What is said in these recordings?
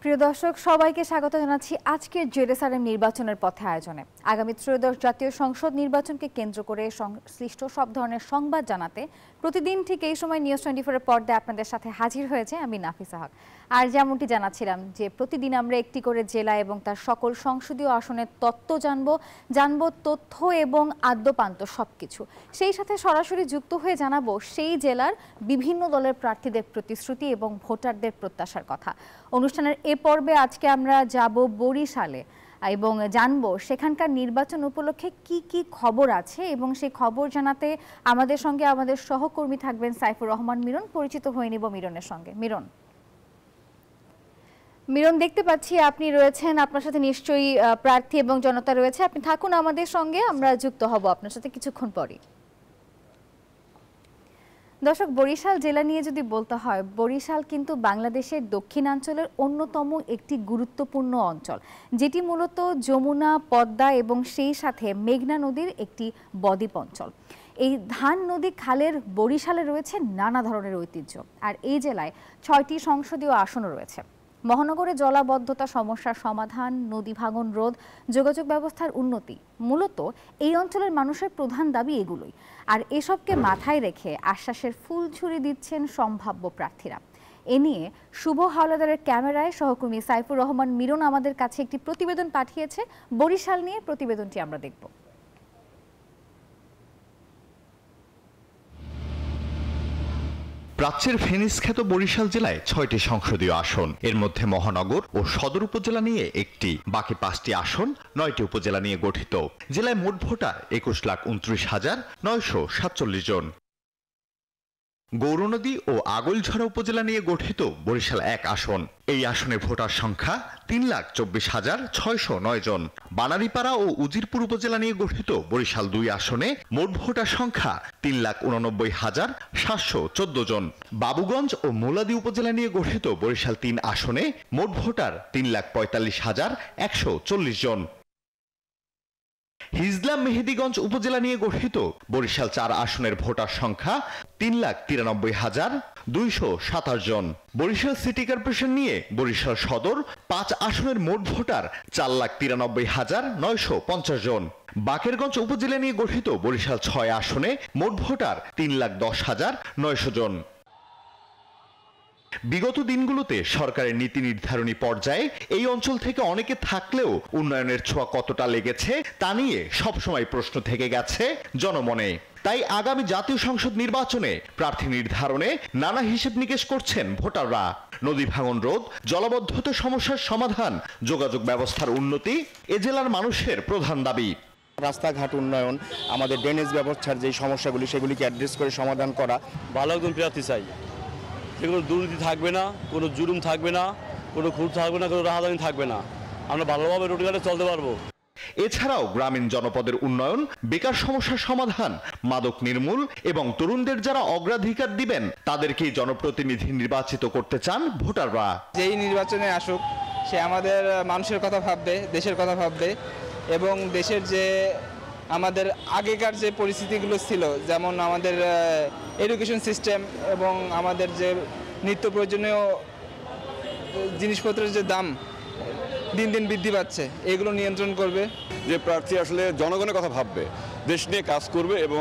প্রিয় দর্শক সবাইকে স্বাগত জানাচ্ছি আজকের জেরেসালেম নির্বাচনের পথে আয়োজনে। আগামী ত্রয়োদশ জাতীয় সংসদ নির্বাচনকে কেন্দ্র করে সংশ্লিষ্ট সব ধরনের সংবাদ জানাতে প্রতিদিন ঠিক এই সময় নিউজ 24 এর পর্দায় আপনাদের সাথে হাজির হয়েছে আমি নাফিসা হক। আর যেমনটি জানাচ্ছিলাম যে প্রতিদিন আমরা একটি করে জেলা এবং তার সকল সংসদীয় আসনের তথ্য জানবো তথ্য এবং আদ্যপান্ত সবকিছু। সেই সাথে সরাসরি যুক্ত হয়ে জানাবো সেই জেলার বিভিন্ন দলের প্রার্থীদের প্রতিশ্রুতি এবং ভোটারদের প্রত্যাশার কথা। অনুষ্ঠানের এ পর্বে আজকে আমরা যাব বরিশালে এবং জানবো সেখানকার নির্বাচন উপলক্ষে কি কি খবর আছে এবং সেই খবর জানাতে আমাদের সঙ্গে আমাদের সহকর্মী থাকবেন সাইফুর রহমান মিরন। পরিচিত হয়ে নিব মিরনের সঙ্গে। মিরন, দেখতে পাচ্ছি আপনি রয়েছেন, আপনার সাথে নিশ্চয়ই প্রার্থী এবং জনতা রয়েছে। আপনি থাকুন আমাদের সঙ্গে, আমরা যুক্ত হব আপনার সাথে কিছুক্ষণ পরই। দর্শক, বরিশাল জেলা নিয়ে যদি বলতে হয়, বরিশাল কিন্তু বাংলাদেশের দক্ষিণাঞ্চলের অন্যতম একটি গুরুত্বপূর্ণ অঞ্চল, যেটি মূলত যমুনা, পদ্মা এবং সেই সাথে মেঘনা নদীর একটি বদ্বীপ অঞ্চল। এই ধান নদী খালের বরিশালে রয়েছে নানা ধরনের ঐতিহ্য, আর এই জেলায় 6টি সংসদীয় আসনও রয়েছে। মহানগরে জলাবদ্ধতা সমস্যার সমাধান, নদী ভাঙন রোধ, যোগাযোগ ব্যবস্থার উন্নতি মূলত এই অঞ্চলের মানুষের প্রধান দাবি এগুলোই। আর এসবকে মাথায় রেখে আশ্বাসের ফুল ছুড়ে দিচ্ছেন সম্ভাব্য প্রার্থীরা। এ নিয়ে শুভ হাওলাদারের ক্যামেরায় সহকর্মী সাইফুর রহমান মিরন আমাদের কাছে একটি প্রতিবেদন পাঠিয়েছে। বরিশাল নিয়ে প্রতিবেদনটি আমরা দেখব। প্রাচ্যের ফেনীস খ্যাত বরিশাল জেলায় 6টি সংসদীয় আসন, এর মধ্যে মহানগর ও সদর উপজেলা নিয়ে একটি, বাকি 5টি আসন 9টি উপজেলা নিয়ে গঠিত। জেলায় মোট ভোটার 21,29,947 জন। গৌরনদী ও আগৈলঝরা উপজেলা নিয়ে গঠিত বরিশাল 1 আসন, এই আসনে ভোটার সংখ্যা 3,24,609 জন। বানারীপাড়া ও উজিরপুর উপজেলা নিয়ে গঠিত বরিশাল 2 আসনে মোট ভোটার সংখ্যা 3,89,714 জন। বাবুগঞ্জ ও মোলাদি উপজেলা নিয়ে গঠিত বরিশাল 3 আসনে মোট ভোটার 3,45,140 জন। হিজলা মেহেদিগঞ্জ উপজেলা নিয়ে গঠিত বরিশাল 4 আসনের ভোটার সংখ্যা 3,93,227 জন। বরিশাল সিটি কর্পোরেশন নিয়ে বরিশাল সদর 5 আসনের মোট ভোটার 4,93,950 জন। বাকেরগঞ্জ উপজেলা নিয়ে গঠিত বরিশাল 6 আসনে মোট ভোটার 3,10,900 জন। বিগত দিনগুলোতে সরকারের নীতি নির্ধারণী পর্যায়ে এই অঞ্চল থেকে অনেকে থাকলেও উন্নয়নের ছোঁয়া কতটা লেগেছে তা নিয়ে সবসময় প্রশ্ন থেকে গেছে জনমনে। তাই আগামী জাতীয় সংসদ নির্বাচনে প্রার্থী নির্ধারণে নানা হিসেব নিকেশ করছেন ভোটাররা। নদী ভাঙন রোধ, জলাবদ্ধতা সমস্যার সমাধান, যোগাযোগ ব্যবস্থার উন্নতি এ জেলার মানুষের প্রধান দাবি। রাস্তাঘাট উন্নয়ন, আমাদের ড্রেনেজ ব্যবস্থার যে সমস্যাগুলি সেগুলিকে অ্যাড্রেস করে সমাধান করা। ভালো একজন প্রার্থী চাই, কোনো দুর্নীতি থাকবে না, কোনো জুলুম থাকবে না, কোনো খুঁত থাকবে না, কোনো রাহাজানি থাকবে না। আমরা ভালোভাবে রোডঘাটে চলতে পারবো। এছাড়াও গ্রামীণ জনপদের উন্নয়ন, বেকার সমস্যার সমাধান, মাদক নির্মূল এবং তরুণদের যারা অগ্রাধিকার দিবেন তাদেরকেই জনপ্রতিনিধি নির্বাচিত করতে চান ভোটাররা। যেই নির্বাচনে আসুক সে আমাদের মানুষের কথা ভাববে, দেশের কথা ভাববে এবং দেশের যে আমাদের আগেকার যে পরিস্থিতিগুলো ছিল, যেমন আমাদের এডুকেশন সিস্টেম এবং আমাদের যে নিত্য প্রয়োজনীয় জিনিসপত্রের যে দাম দিন দিন বৃদ্ধি পাচ্ছে, এগুলো নিয়ন্ত্রণ করবে। যে প্রার্থী আসলে জনগণের কথা ভাববে, দেশ নিয়ে কাজ করবে এবং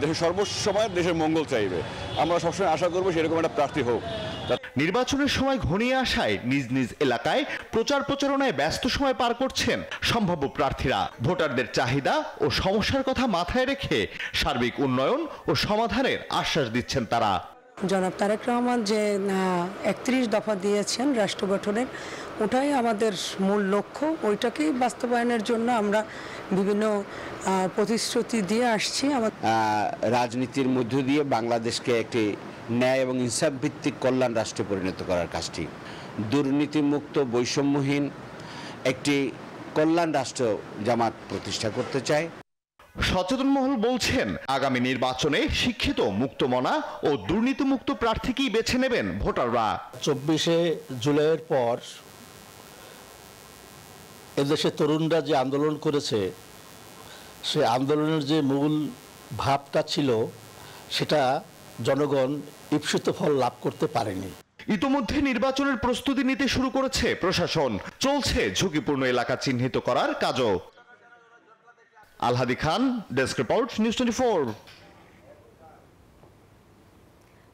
দেশের সর্বসময় দেশের মঙ্গল চাইবে। আমরা সবসময় আশা করবো সেরকম একটা প্রার্থী হোক। নির্বাচনের সময় ঘনিয়ে আসায় নিজ নিজ এলাকায় প্রচার প্রচারণায় ব্যস্ত সময় পার করছেন সম্ভাব্য প্রার্থীরা। ভোটারদের চাহিদা ও সমস্যার কথা মাথায় রেখে সার্বিক উন্নয়ন ও সমাধানের আশ্বাস দিচ্ছেন তারা। জনাব তারেক রহমান যে 31 দফা দিয়েছেন রাষ্ট্র গঠনের, ওটাই আমাদের মূল লক্ষ্য। ওইটাকেই বাস্তবায়নের জন্য আমরা বিভিন্ন প্রতিশ্রুতি দিয়ে আসছি। রাজনীতির মধ্য দিয়ে বাংলাদেশকে একটি ন্যায় এবং ইনসাফ ভিত্তিক কল্যাণ রাষ্ট্রে পরিণত করার কাজটি, দুর্নীতিমুক্ত বৈষম্যহীন একটি কল্যাণ রাষ্ট্র জামাত প্রতিষ্ঠা করতে চায়। সচেতন মহল বলছেন আগামী নির্বাচনে শিক্ষিত, মুক্তমনা ও দুর্নীতিমুক্ত প্রার্থীকেই বেছে নেবেন ভোটাররা। 24শে জুলাইয়ের পর এদেশে তরুণরা যে আন্দোলন করেছে, সে আন্দোলনের যে মূল ভাবটা ছিল সেটা জনগণ ঈপ্সিত ফল লাভ করতে পারেনি। ইতোমধ্যে নির্বাচনের প্রস্তুতি নিতে শুরু করেছে প্রশাসন, চলছে ঝুঁকিপূর্ণ এলাকা চিহ্নিত করার কাজও। আলহাদি খান, ডেস্ক রিপোর্ট, নিউজ 24।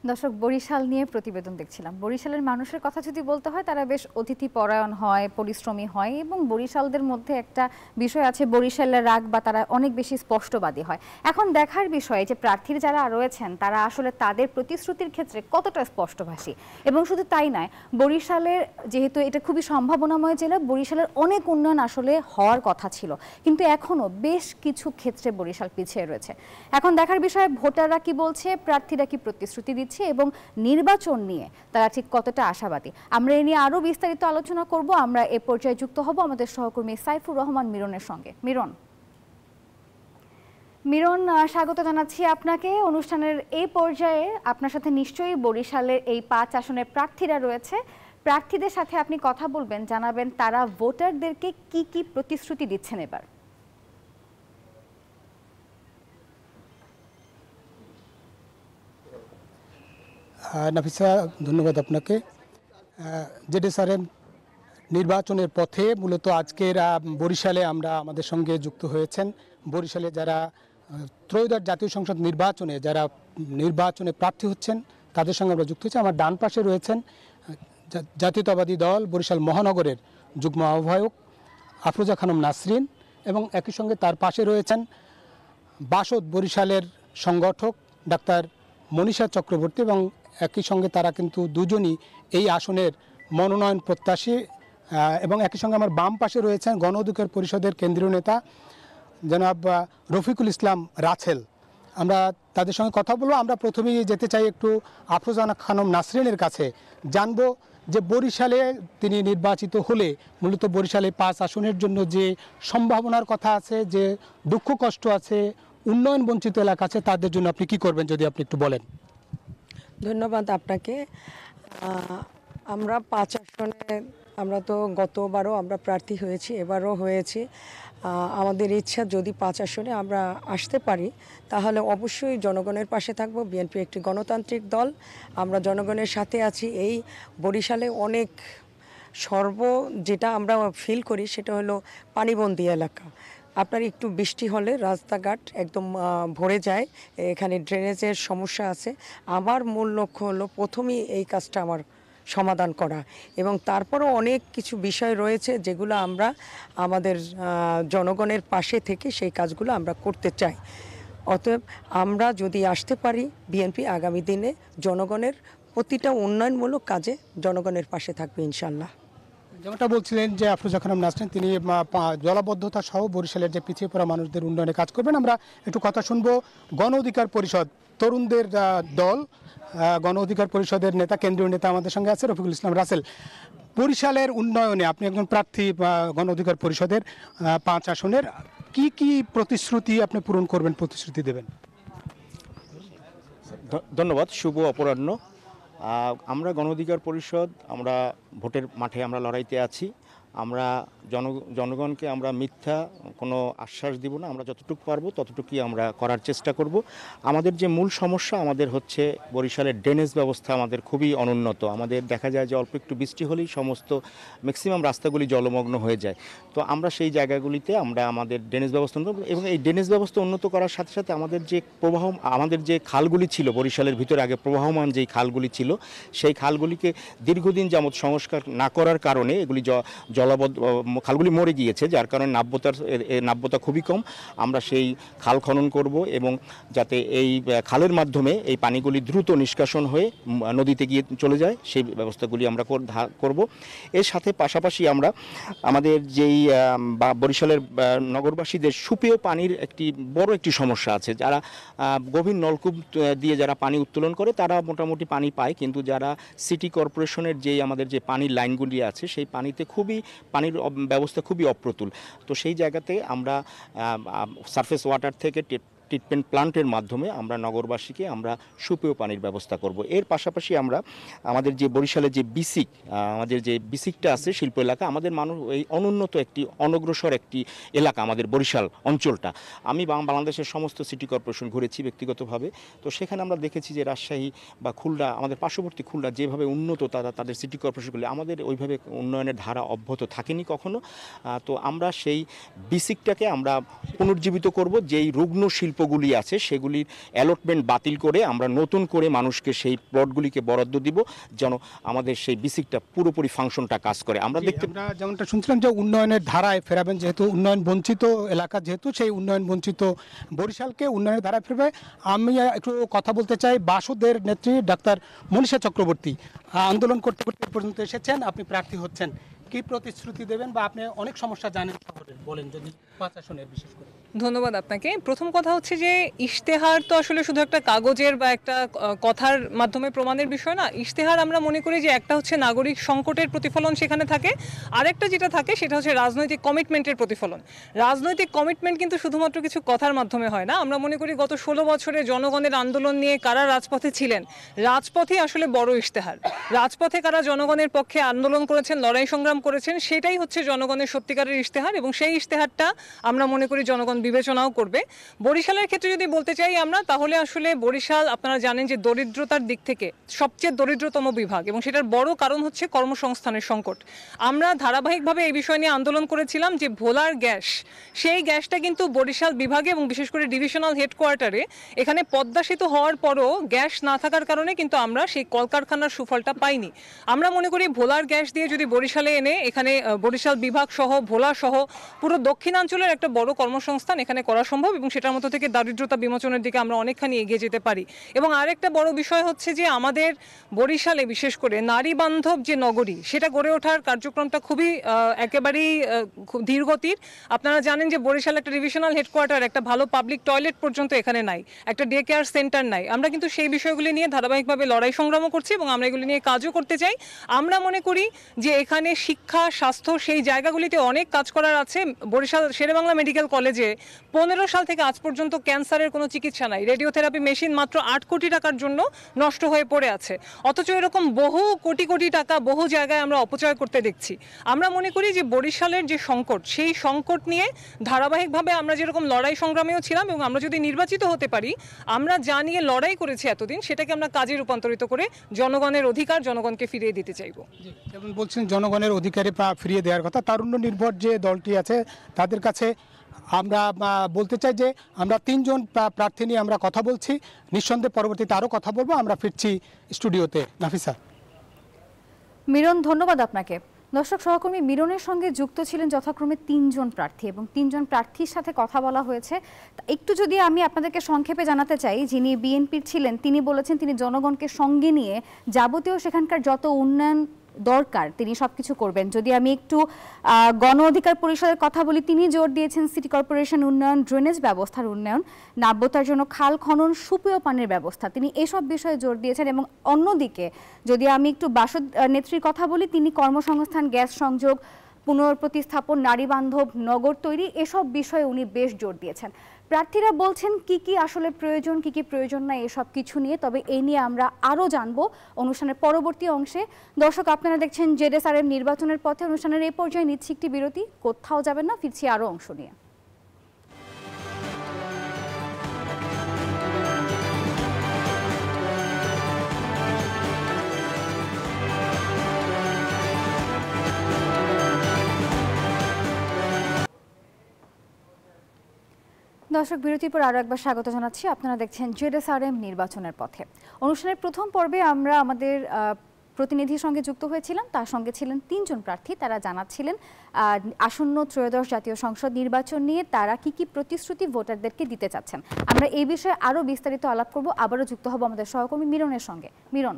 দর্শক, বরিশাল নিয়ে প্রতিবেদন দেখছিলাম। বরিশালের মানুষের কথা যদি বলতে হয়, তারা বেশ অতিথি পরায়ণ হয়, পরিশ্রমী হয়, এবং বরিশালদের মধ্যে একটা বিষয় আছে, বরিশালের রাগ বা তারা অনেক বেশি স্পষ্টবাদী হয়। এখন দেখার বিষয় যে প্রার্থীর যারা রয়েছেন তারা আসলে তাদের প্রতিশ্রুতির ক্ষেত্রে কতটা স্পষ্টভাষী। এবং শুধু তাই নয়, বরিশালের যেহেতু এটা খুবই সম্ভাবনাময় জেলা, বরিশালের অনেক উন্নয়ন আসলে হওয়ার কথা ছিল, কিন্তু এখনও বেশ কিছু ক্ষেত্রে বরিশাল পিছিয়ে রয়েছে। এখন দেখার বিষয় ভোটাররা কি বলছে, প্রার্থীরা কি প্রতিশ্রুতি দিচ্ছে এবং নির্বাচন নিয়ে তারা ঠিক কতটা আশাবাদী। আমরা এ নিয়ে আরো বিস্তারিত আলোচনা করব। আমরা এ পর্যায়ে যুক্ত হব আমাদের সহকর্মী সাইফুর রহমান মিরনের সঙ্গে। মিরন, স্বাগত জানাচ্ছি আপনাকে অনুষ্ঠানের এই পর্যায়ে। আপনার সাথে নিশ্চয়ই বরিশালের এই 5 আসনের প্রার্থীরা রয়েছে। প্রার্থীদের সাথে আপনি কথা বলবেন, জানাবেন তারা ভোটারদেরকে কি কি প্রতিশ্রুতি দিচ্ছেন এবার। নাফিসা, ধন্যবাদ আপনাকে। জেডএসআরএম নির্বাচনের পথে মূলত আজকের বরিশালে আমরা আমাদের সঙ্গে যুক্ত হয়েছেন বরিশালে যারা ত্রয়োদশ জাতীয় সংসদ নির্বাচনে প্রার্থী হচ্ছেন তাদের সঙ্গে আমরা যুক্ত হয়েছি। আমার ডান পাশে রয়েছেন জাতীয়তাবাদী দল বরিশাল মহানগরের যুগ্ম আহ্বায়ক আফরোজা খানম নাসরিন, এবং একই সঙ্গে তার পাশে রয়েছেন বাসদ বরিশালের সংগঠক ডাক্তার মনীষা চক্রবর্তী, এবং একই সঙ্গে তারা কিন্তু দুজনই এই আসনের মনোনয়ন প্রত্যাশী। এবং একই সঙ্গে আমার বাম পাশে রয়েছেন গণ অধিকার পরিষদের কেন্দ্রীয় নেতা জনাব রফিকুল ইসলাম রাছেল। আমরা তাদের সঙ্গে কথা বলবো। আমরা প্রথমেই যেতে চাই একটু আফরোজা খানম নাসরিনের কাছে, জানবো যে বরিশালে তিনি নির্বাচিত হলে মূলত বরিশালে 5 আসনের জন্য যে সম্ভাবনার কথা আছে, যে দুঃখ কষ্ট আছে, উন্নয়ন বঞ্চিত এলাকা আছে, তাদের জন্য আপনি কি করবেন যদি আপনি একটু বলেন। ধন্যবাদ আপনাকে। আমরা 5 আসনে, আমরা তো গতবারও আমরা প্রার্থী হয়েছি, এবারও হয়েছি। আমাদের ইচ্ছা যদি 5 আসনে আমরা আসতে পারি তাহলে অবশ্যই জনগণের পাশে থাকব। বিএনপি একটি গণতান্ত্রিক দল, আমরা জনগণের সাথে আছি। এই বরিশালে অনেক যেটা আমরা ফিল করি সেটা হলো পানিবন্দী এলাকা। আপনার একটু বৃষ্টি হলে রাস্তাঘাট একদম ভরে যায়, এখানে ড্রেনেজের সমস্যা আছে। আমার মূল লক্ষ্য হলো প্রথমেই এই কাজটা আমার সমাধান করা, এবং তারপরও অনেক কিছু বিষয় রয়েছে যেগুলো আমরা আমাদের জনগণের পাশে থেকে সেই কাজগুলো আমরা করতে চাই। অতএব আমরা যদি আসতে পারি, বিএনপি আগামী দিনে জনগণের প্রতিটা উন্নয়নমূলক কাজে জনগণের পাশে থাকবে ইনশাল্লাহ। যেমনটা বলছিলেন যে আফরোজা খানম নাসরিন, তিনি জলাবদ্ধতা সহ বরিশালের যে পিছিয়ে পড়া মানুষদের উন্নয়নে কাজ করবেন। আমরা একটু কথা শুনবো গণ অধিকার পরিষদ, তরুণদের দল, গণ অধিকার পরিষদের নেতা, কেন্দ্রীয় নেতা আমাদের সঙ্গে আছে রফিকুল ইসলাম রাসেল। বরিশালের উন্নয়নে আপনি একজন প্রার্থী গণ অধিকার পরিষদের 5 আসনের, কি কি প্রতিশ্রুতি আপনি পূরণ করবেন, প্রতিশ্রুতি দেবেন? ধন্যবাদ, শুভ অপরাহ্ন। আমরা গণ অধিকার পরিষদ, আমরা ভোটের মাঠে আমরা লড়াইতে আছি। আমরা জনগণকে আমরা মিথ্যা কোনো আশ্বাস দিব না, আমরা যতটুকু পারবো ততটুকুই আমরা করার চেষ্টা করব। আমাদের যে মূল সমস্যা আমাদের হচ্ছে বরিশালের ড্রেনেজ ব্যবস্থা আমাদের খুবই অনুন্নত। আমাদের দেখা যায় যে অল্প একটু বৃষ্টি হলেই সমস্ত ম্যাক্সিমাম রাস্তাগুলি জলমগ্ন হয়ে যায়। তো আমরা সেই জায়গাগুলিতে আমরা আমাদের ড্রেনেজ ব্যবস্থা উন্নত, এবং এই ড্রেনেজ ব্যবস্থা উন্নত করার সাথে সাথে আমাদের যে খালগুলি ছিল বরিশালের ভিতরে, আগে প্রবাহমান যেই খালগুলি ছিল, সেই খালগুলিকে দীর্ঘদিন যাবৎ সংস্কার না করার কারণে এগুলি খালগুলি মরে গিয়েছে, যার কারণে নাব্যতা খুবই কম। আমরা সেই খাল খনন করব, এবং যাতে এই খালের মাধ্যমে এই পানিগুলি দ্রুত নিষ্কাশন হয়ে নদীতে গিয়ে চলে যায়, সেই ব্যবস্থাগুলি আমরা করব। এর সাথে পাশাপাশি আমরা আমাদের যেই বরিশালের নগরবাসীদের সুপেয় পানির বড় একটি সমস্যা আছে। যারা গভীর নলকূপ দিয়ে যারা পানি উত্তোলন করে তারা মোটামুটি পানি পায়, কিন্তু যারা সিটি কর্পোরেশনের আমাদের যে পানির লাইনগুলি আছে সেই পানিতে পানির ব্যবস্থা খুবই অপ্রতুল। তো সেই জায়গাতে আমরা সারফেস ওয়াটার থেকে ট্রিটমেন্ট প্লান্টের মাধ্যমে আমরা নগরবাসীকে আমরা সুপেয় পানির ব্যবস্থা করব। এর পাশাপাশি আমরা আমাদের যে বরিশালের যে বিসিক আমাদের যে বিসিকটা আছে শিল্প এলাকা, আমাদের মানুষ এই অনুন্নত একটি অনগ্রসর একটি এলাকা আমাদের বরিশাল অঞ্চলটা। আমি বাংলাদেশের সমস্ত সিটি কর্পোরেশন ঘুরেছি ব্যক্তিগতভাবে, তো সেখানে আমরা দেখেছি যে রাজশাহী বা খুলনা, আমাদের পার্শ্ববর্তী খুলনা যেভাবে উন্নত তাদের সিটি কর্পোরেশনগুলি, আমাদের ওইভাবে উন্নয়নের ধারা অব্যাহত থাকেনি কখনো। তো আমরা সেই বিসিকটাকে আমরা পুনর্জীবিত করব, যেই রুগ্ন শিল্পগুলি আছে সেগুলির অ্যালটমেন্ট বাতিল করে আমরা নতুন করে মানুষকে সেই প্লটগুলিকে বরাদ্দ দিব, যেন আমাদের সেই বিসিকটা পুরোপুরি ফাংশনটা কাজ করে। আমরা যেমনটা শুনছিলাম যে উন্নয়নের ধারায় ফেরাবেন, যেহেতু উন্নয়ন বঞ্চিত এলাকা, যেহেতু সেই উন্নয়ন বঞ্চিত বরিশালকে উন্নয়নের ধারায় ফেরবে। আমি একটু কথা বলতে চাই বাসুদের নেত্রী ডাক্তার মনীষা চক্রবর্তী। আন্দোলন করতে করতে পর্যন্ত এসেছেন, আপনি প্রার্থী হচ্ছেন, কি প্রতিশ্রুতি দেবেন বা আপনি অনেক সমস্যা জানেন বলেন যদি 5 আসনের বিশেষ করে? ধন্যবাদ আপনাকে। প্রথম কথা হচ্ছে যে ইশতেহার তো আসলে শুধু একটা কাগজের বা একটা কথার মাধ্যমে প্রমাণের বিষয় না। ইশতেহার আমরা মনে করি যে একটা হচ্ছে নাগরিক সংকটের প্রতিফলন সেখানে থাকে, আরেকটা যেটা থাকে সেটা হচ্ছে রাজনৈতিক কমিটমেন্টের প্রতিফলন। রাজনৈতিক কমিটমেন্ট কিন্তু শুধুমাত্র কিছু কথার মাধ্যমে হয় না। আমরা মনে করি গত 16 বছরে জনগণের আন্দোলন নিয়ে কারা রাজপথে ছিলেন, রাজপথই আসলে বড় ইশতেহার। রাজপথে কারা জনগণের পক্ষে আন্দোলন করেছেন, লড়াই সংগ্রাম করেছেন, সেটাই হচ্ছে জনগণের সত্যিকারের ইশতেহার, এবং সেই ইশতেহারটা আমরা মনে করি জনগণ বিবেচনাও করবে। বরিশালের ক্ষেত্রে যদি বলতে চাই আমরা, তাহলে আসলে বরিশাল আপনারা জানেন যে দরিদ্রতার দিক থেকে সবচেয়ে দরিদ্রতম বিভাগ, এবং সেটার বড় কারণ হচ্ছে কর্মসংস্থানের সংকট। আমরা ধারাবাহিকভাবে এই বিষয় নিয়ে আন্দোলন করেছিলাম যে ভোলার গ্যাস, সেই গ্যাসটা কিন্তু বরিশাল বিভাগে এবং বিশেষ করে ডিভিশনাল হেডকোয়ার্টারে এখানে পদ্মা সেতু হওয়ার পরও গ্যাস না থাকার কারণে কিন্তু আমরা সেই কলকারখানার সুফলটা পাইনি। আমরা মনে করি ভোলার গ্যাস দিয়ে যদি বরিশালে এনে এখানে বরিশাল বিভাগ সহ ভোলা সহ পুরো দক্ষিণাঞ্চলের একটা বড় কর্মসংস্থান এখানে করা সম্ভব, এবং সেটার মধ্যে থেকে দারিদ্রতা বিমোচনের দিকে আমরা অনেকখানি এগিয়ে যেতে পারি। এবং আরেকটা বড় বিষয় হচ্ছে যে আমাদের বরিশালে বিশেষ করে নারী বান্ধব যে নগরী, সেটা গড়ে ওঠার কার্যক্রমটা খুবই একেবারেই ধীরগতির। আপনারা জানেন যে বরিশাল একটা ডিভিশনাল হেডকোয়ার্টার, একটা ভালো পাবলিক টয়লেট পর্যন্ত এখানে নাই, একটা ডে কেয়ার সেন্টার নাই। আমরা কিন্তু সেই বিষয়গুলি নিয়ে ধারাবাহিকভাবে লড়াই সংগ্রামও করছি এবং আমরা এগুলি নিয়ে কাজও করতে চাই। আমরা মনে করি যে এখানে শিক্ষা, স্বাস্থ্য, সেই জায়গাগুলিতে অনেক কাজ করার আছে। বরিশাল শেরেবাংলা মেডিকেল কলেজে 15 সাল থেকে আজ পর্যন্ত ক্যান্সারের কোনো চিকিৎসা নাই। রেডিওথেরাপি মেশিন মাত্র 8 কোটি টাকার জন্য নষ্ট হয়ে পড়ে আছে, অথচ এরকম বহু কোটি কোটি টাকা বহু জায়গায় আমরা অপচয় করতে দেখছি। আমরা মনে করি যে বরিশালের যে সংকট, সেই সংকট নিয়ে ধারাবাহিকভাবে আমরা যেরকম লড়াই সংগ্রামেও ছিলাম, এবং আমরা যদি নির্বাচিত হতে পারি, আমরা যা নিয়ে লড়াই করেছি এতদিন, সেটাকে আমরা কাজে রূপান্তরিত করে জনগণের অধিকার জনগণকে ফিরিয়ে দিতে চাইব। যেমন বলছেন জনগণের অধিকারে ফিরিয়ে দেওয়ার কথা, তারুণ্য নির্ভর যে দলটি আছে তাদের কাছে আমরা বলতে চাই যে আমরা 3 জন প্রার্থী নিয়ে আমরা কথা বলছি, নিঃসন্দেহে পরবর্তীতে আরও কথা বলবো। আমরা ফিরছি স্টুডিওতে। নাফিসা। মিরন, ধন্যবাদ আপনাকে। দর্শক, সহকর্মী মিরনের সঙ্গে যুক্ত ছিলেন যথাক্রমে 3 জন প্রার্থী, এবং 3 জন প্রার্থীর সাথে কথা বলা হয়েছে। একটু যদি আমি আপনাদেরকে সংক্ষেপে জানাতে চাই, যিনি বিএনপির ছিলেন তিনি বলেছেন তিনি জনগণকে সঙ্গে নিয়ে যাবতীয় সেখানকার যত উন্নয়ন দরকার তিনি সবকিছু করবেন। যদি আমি একটু গণ অধিকার পরিষদের কথা বলি, তিনি জোর দিয়েছেন সিটি কর্পোরেশন উন্নয়ন, ড্রেনেজ ব্যবস্থার উন্নয়ন, নাব্যতার জন্য খাল খনন, সুপেয় পানির ব্যবস্থা, তিনি এসব বিষয়ে জোর দিয়েছেন। এবং অন্যদিকে যদি আমি একটু বাসদ নেত্রীর কথা বলি, তিনি কর্মসংস্থান, গ্যাস সংযোগ, পুনঃপ্রতিস্থাপন, নারী বান্ধব নগর তৈরি, এসব বিষয়ে উনি বেশ জোর দিয়েছেন। প্রার্থীরা বলছেন কি কি আসলে প্রয়োজন, কি কি প্রয়োজন না, এসব কিছু নিয়ে। তবে এই নিয়ে আমরা আরও জানবো অনুষ্ঠানের পরবর্তী অংশে। দর্শক, আপনারা দেখছেন জেডএসআরএম নির্বাচনের পথে। অনুষ্ঠানের এই পর্যায়ে নিচ্ছি একটি বিরতি, কোথাও যাবেন না, ফিরছি আরও অংশ নিয়ে। দর্শক, বিরতির পর আরও একবার স্বাগত জানাচ্ছি। আপনারা দেখছেন জেডএসআরএম নির্বাচনের পথে। অনুষ্ঠানের প্রথম পর্বে আমরা আমাদের প্রতিনিধির সঙ্গে যুক্ত হয়েছিলাম, তার সঙ্গে ছিলেন 3 জন প্রার্থী। তারা জানাচ্ছিলেন আসন্ন ত্রয়োদশ জাতীয় সংসদ নির্বাচন নিয়ে তারা কি কি প্রতিশ্রুতি ভোটারদেরকে দিতে চাচ্ছেন। আমরা এই বিষয়ে আরও বিস্তারিত আলাপ করব। আবারও যুক্ত হব আমাদের সহকর্মী মিরনের সঙ্গে। মিরন,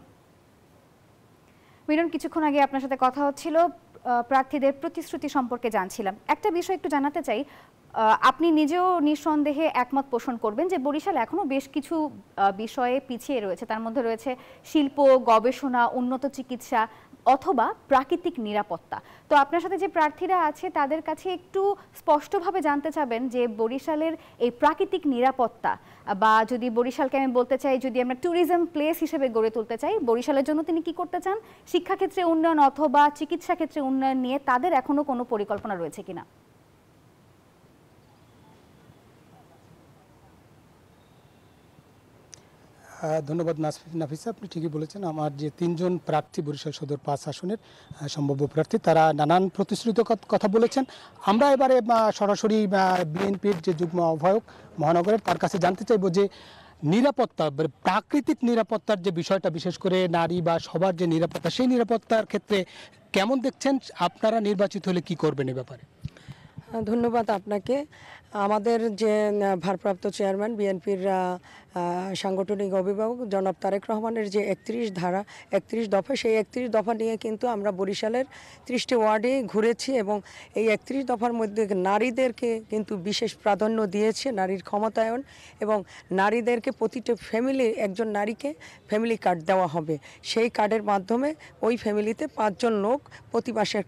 কিছুক্ষণ আগে আপনার সাথে কথা হচ্ছিল, প্রার্থীদের প্রতিশ্রুতি সম্পর্কে জানছিলাম। একটা বিষয় একটু জানাতে চাই, আপনি নিজেও নিঃসন্দেহে একমত পোষণ করবেন যে বরিশাল এখনও বেশ কিছু বিষয়ে পিছিয়ে রয়েছে। তার মধ্যে রয়েছে শিল্প, গবেষণা, উন্নত চিকিৎসা, অথবা প্রাকৃতিক নিরাপত্তা। তো আপনার সাথে যে প্রার্থীরা আছে তাদের কাছে একটু স্পষ্টভাবে জানতে চাবেন যে বরিশালের এই প্রাকৃতিক নিরাপত্তা, বা যদি বরিশালকে আমি বলতে চাই যদি আমরা ট্যুরিজম প্লেস হিসেবে গড়ে তুলতে চাই, বরিশালের জন্য তিনি কি করতে চান, শিক্ষাক্ষেত্রে উন্নয়ন অথবা চিকিৎসা ক্ষেত্রে উন্নয়ন নিয়ে তাদের এখনো কোনো পরিকল্পনা রয়েছে কিনা? ধন্যবাদ নাফিসা, আপনি ঠিকই বলেছেন। আমার যে 3 জন প্রার্থী বরিশাল সদর 5 আসনের সম্ভাব্য প্রার্থী, তারা নানান প্রতিশ্রুত কথা বলেছেন। আমরা এবারে সরাসরি বিএনপির যে যুগ্ম আহ্বায়ক মহানগরের, তার কাছে জানতে চাইব যে নিরাপত্তা, প্রাকৃতিক নিরাপত্তার যে বিষয়টা, বিশেষ করে নারী বা সবার যে নিরাপত্তা, সেই নিরাপত্তার ক্ষেত্রে কেমন দেখছেন, আপনারা নির্বাচিত হলে কি করবেন এ ব্যাপারে? ধন্যবাদ আপনাকে। আমাদের যে ভারপ্রাপ্ত চেয়ারম্যান বিএনপির সাংগঠনিক অভিভাবক জনাব তারেক রহমানের যে 31 দফা, সেই 31 দফা নিয়ে কিন্তু আমরা বরিশালের 30টি ওয়ার্ডে ঘুরেছি এবং এই 31 দফার মধ্যে নারীদেরকে কিন্তু বিশেষ প্রাধান্য দিয়েছে, নারীর ক্ষমতায়ন, এবং নারীদেরকে প্রতিটা একজন নারীকে ফ্যামিলি কার্ড দেওয়া হবে। সেই কার্ডের মাধ্যমে ওই ফ্যামিলিতে 5 জন লোক প্রতি মাসের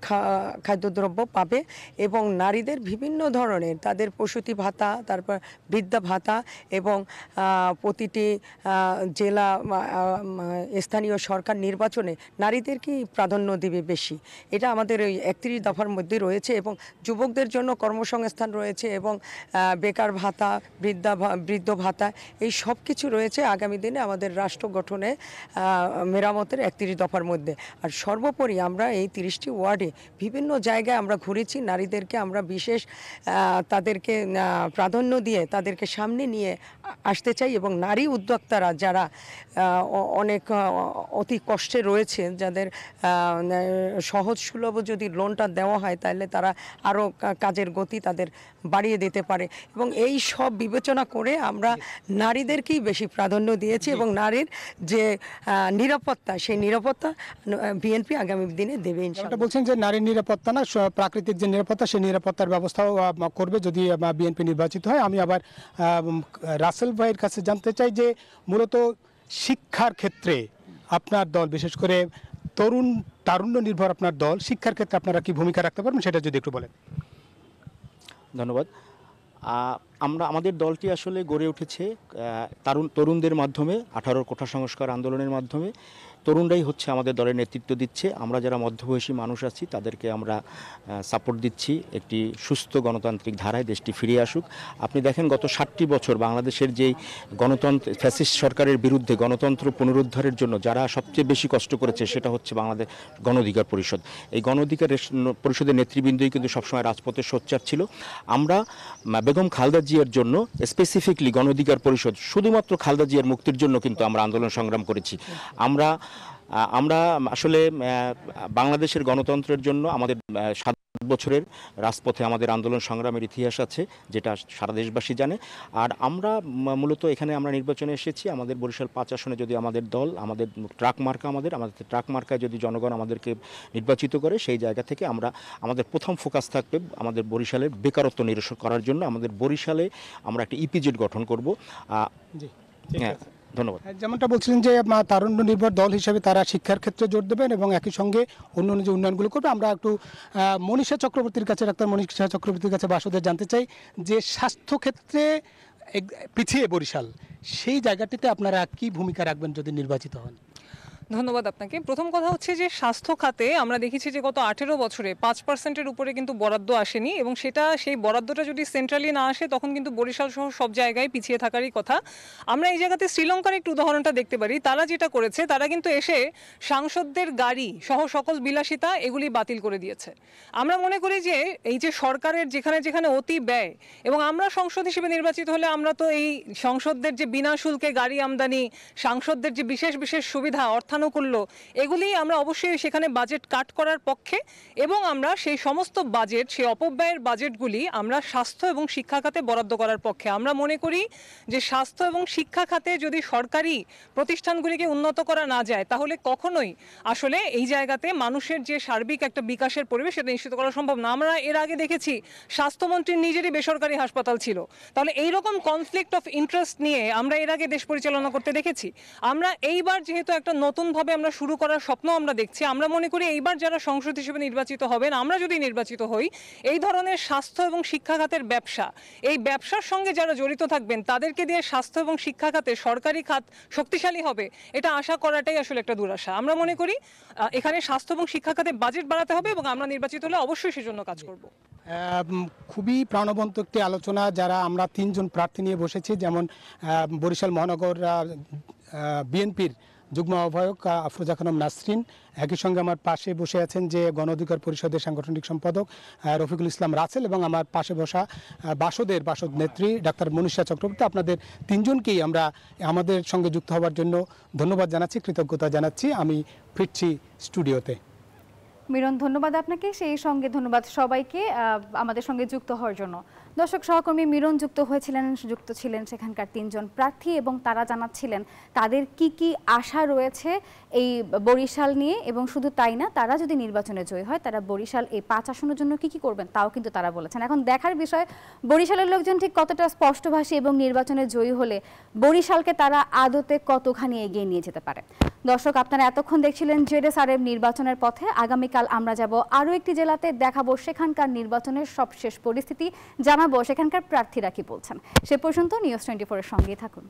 খাদ্যদ্রব্য পাবে এবং নারীদের বিভিন্ন ধরনের তাদের প্রসূতি ভাতা, তারপর বৃদ্ধা ভাতা এবং প্রতিটি জেলা স্থানীয় সরকার নির্বাচনে নারীদেরকেই প্রাধান্য দিবে বেশি। এটা আমাদের ওই 31 দফার মধ্যে রয়েছে এবং যুবকদের জন্য কর্মসংস্থান রয়েছে এবং বেকার ভাতা, বৃদ্ধ ভাতা, এই সব কিছু রয়েছে আগামী দিনে আমাদের রাষ্ট্র গঠনে মেরামতের 31 দফার মধ্যে। আর সর্বোপরি আমরা এই 30টি ওয়ার্ডে বিভিন্ন জায়গায় আমরা ঘুরেছি, নারীদেরকে আমরা বিশেষ তাদেরকে প্রাধান্য দিয়ে তাদেরকে সামনে নিয়ে আসতে চাই এবং নারী উদ্যোক্তারা যারা অনেক অতি কষ্টে রয়েছে, যাদের সহজ সুলভ যদি লোনটা দেওয়া হয় তাহলে তারা আরও কাজের গতি তাদের বাড়িয়ে দিতে পারে এবং এই সব বিবেচনা করে আমরা নারীদেরকেই বেশি প্রাধান্য দিয়েছি এবং নারীর যে নিরাপত্তা, সেই নিরাপত্তা বিএনপি আগামী দিনে দেবে ইনশাআল্লাহ। বলছেন যে নারীর নিরাপত্তা না, প্রাকৃতিক যে নিরাপত্তা, সেই নিরাপত্তার ব্যবস্থাও করবে যদি বিএনপি নির্বাচিত হয়। আমি আবার রাসেল ভাইয়ের কাছে জানতে চাই যে মূলত শিক্ষার ক্ষেত্রে আপনার দল, বিশেষ করে তারুণ্য নির্ভর আপনার দল, শিক্ষার ক্ষেত্রে আপনারা কি ভূমিকা রাখতে পারবেন সেটা যদি একটু বলেন। ধন্যবাদ। আমাদের দলটি আসলে গড়ে উঠেছে তরুণদের মাধ্যমে, 18 কোটা সংস্কার আন্দোলনের মাধ্যমে। তরুণরাই হচ্ছে আমাদের দলের নেতৃত্ব দিচ্ছে। আমরা যারা মধ্যবয়সী মানুষ আছি তাদেরকে আমরা সাপোর্ট দিচ্ছি একটি সুস্থ গণতান্ত্রিক ধারায় দেশটি ফিরে আসুক। আপনি দেখেন গত 60টি বছর বাংলাদেশের যেই গণতন্ত্র, ফ্যাসিস্ট সরকারের বিরুদ্ধে গণতন্ত্র পুনরুদ্ধারের জন্য যারা সবচেয়ে বেশি কষ্ট করেছে সেটা হচ্ছে বাংলাদেশ গণ অধিকার পরিষদ। এই গণ অধিকার পরিষদের নেতৃবৃন্দই কিন্তু সবসময় রাজপথে সোচ্চার ছিল। আমরা বেগম খালেদা জিয়ার জন্য স্পেসিফিকলি গণ অধিকার পরিষদ শুধুমাত্র খালেদা জিয়ার মুক্তির জন্য কিন্তু আমরা আন্দোলন সংগ্রাম করেছি। আমরা আসলে বাংলাদেশের গণতন্ত্রের জন্য আমাদের 7 বছরের রাজপথে আমাদের আন্দোলন সংগ্রামের ইতিহাস আছে, যেটা সারা দেশবাসী জানে। আর আমরা মূলত এখানে আমরা নির্বাচনে এসেছি আমাদের বরিশাল 5 আসনে যদি আমাদের দল, আমাদের ট্রাক মার্কা, আমাদের ট্রাক মার্কায় যদি জনগণ আমাদেরকে নির্বাচিত করে, সেই জায়গা থেকে আমাদের প্রথম ফোকাস থাকবে আমাদের বরিশালের বেকারত্ব নিরসন করার জন্য। আমাদের বরিশালে আমরা একটা ইপিজেড গঠন করব। হ্যাঁ, ধন্যবাদ। যেমনটা বলছিলেন যে তারুণ্য নির্ভর দল হিসেবে তারা শিক্ষার ক্ষেত্রে জোর দেবেন এবং একই সঙ্গে অন্যান্য যে উন্নয়নগুলো করবে। আমরা একটু মনীষা চক্রবর্তীর কাছে, ডাক্তার মনীষা চক্রবর্তীর কাছে বাসুদের জানতে চাই যে স্বাস্থ্যক্ষেত্রে পিছিয়ে বরিশাল, সেই জায়গাটিতে আপনারা কি ভূমিকা রাখবেন যদি নির্বাচিত হন? ধন্যবাদ আপনাকে। প্রথম কথা হচ্ছে যে স্বাস্থ্য খাতে আমরা দেখেছি যে গত 18 বছরে 5%-এর উপরে কিন্তু বরাদ্দ আসেনি এবং সেই বরাদ্দটা যদি সেন্ট্রালি না আসে তখন কিন্তু বরিশাল সহ সব জায়গায় পিছিয়ে থাকারই কথা। আমরা এই জায়গাতে শ্রীলঙ্কার একটু উদাহরণটা দেখতে পারি। তারা যেটা করেছে, তারা কিন্তু এসে সাংসদদের গাড়ি সহ সকল বিলাসিতা এগুলি বাতিল করে দিয়েছে। আমরা মনে করি যে এই যে সরকারের যেখানে যেখানে অতি ব্যয়, এবং আমরা সংসদ হিসেবে নির্বাচিত হলে আমরা তো এই সংসদদের যে বিনা শুল্কে গাড়ি আমদানি, সাংসদদের যে বিশেষ বিশেষ সুবিধা, অর্থানুকূল্য, এগুলি আমরা অবশ্যই সেখানে বাজেট কাট করার পক্ষে এবং আমরা সেই সমস্ত বাজেট, সেই অপব্যয়ের বাজেটগুলি আমরা স্বাস্থ্য এবং শিক্ষা খাতে বরাদ্দ করার পক্ষে। আমরা মনে করি যে স্বাস্থ্য এবং শিক্ষা খাতে যদি সরকারি প্রতিষ্ঠানগুলিকে উন্নত করা না যায় তাহলে কখনোই আসলে এই জায়গাতে মানুষের যে সার্বিক একটা বিকাশের পরিবেশ সেটা নিশ্চিত করা সম্ভব না। আমরা এর আগে দেখেছি স্বাস্থ্যমন্ত্রীর নিজেরই বেসরকারি হাসপাতাল ছিল। তাহলে এইরকম কনফ্লিক্ট অফ ইন্টারেস্ট নিয়ে আমরা এর আগে দেশ পরিচালনা করতে দেখেছি। আমরা এইবার যেহেতু একটা নতুন নতুনভাবে আমরা শুরু করার স্বপ্ন আমরা দেখছি। আমরা মনে করি এইবার যারা সংসদ হিসেবে নির্বাচিত হবেন, আমরা যদি নির্বাচিত হই, এই ধরনের স্বাস্থ্য এবং শিক্ষা খাতের ব্যবসা, এই ব্যবসার সঙ্গে যারা জড়িত থাকবেন তাদেরকে দিয়ে স্বাস্থ্য এবং শিক্ষা খাতে সরকারি খাত শক্তিশালী হবে, এটা আশা করাটাই আসলে একটা দুরাশা। আমরা মনে করি এখানে স্বাস্থ্য এবং শিক্ষা খাতে বাজেট বাড়াতে হবে এবং আমরা নির্বাচিত হলে অবশ্যই সেজন্য কাজ করব। খুবই প্রাণবন্ত একটি আলোচনা। যারা আমরা 3 জন প্রার্থী নিয়ে বসেছি, যেমন বরিশাল মহানগর বিএনপির যুগ্ম আহ্বায়ক আফরোজা খানম নাসরিন, একই সঙ্গে আমার পাশে বসে আছেন যে গণ অধিকার পরিষদের সাংগঠনিক সম্পাদক রফিকুল ইসলাম রাসেল, এবং আমার পাশে বসা বাসদ নেত্রী ডাক্তার মনীষা চক্রবর্তী। আপনাদের 3 জনকেই আমরা আমাদের সঙ্গে যুক্ত হওয়ার জন্য ধন্যবাদ জানাচ্ছি, কৃতজ্ঞতা জানাচ্ছি। আমি ফিরছি স্টুডিওতে। মিরন, ধন্যবাদ আপনাকে, সেই সঙ্গে ধন্যবাদ সবাইকে আমাদের সঙ্গে যুক্ত হওয়ার জন্য। দর্শক, সহকর্মী মিরন যুক্ত ছিলেন সেখানকার 3 জন প্রার্থী, এবং তারা জানাচ্ছিলেন তাদের কি কি আশা রয়েছে এই বরিশাল নিয়ে। এবং শুধু তাই না, তারা যদি নির্বাচনে জয়ী হয় তারা বরিশাল এই 5 আসনের জন্য কি কি করবেন তাও কিন্তু তারা বলেছেন। এখন দেখার বিষয় বরিশালের লোকজন ঠিক কতটা স্পষ্টভাষী এবং নির্বাচনে জয়ী হলে বরিশালকে তারা আদতে কতখানি এগিয়ে নিয়ে যেতে পারে। দর্শক, আপনারা এতক্ষণ দেখছিলেন জেডএসআরএম নির্বাচনের পথে। আগামীকাল আমরা যাব আরও একটি জেলাতে, দেখাবো সেখানকার নির্বাচনের সবশেষ পরিস্থিতি, জানাবো সেখানকার প্রার্থীরা কি বলছেন। সে পর্যন্ত নিউজ 24 এর সঙ্গেই থাকুন।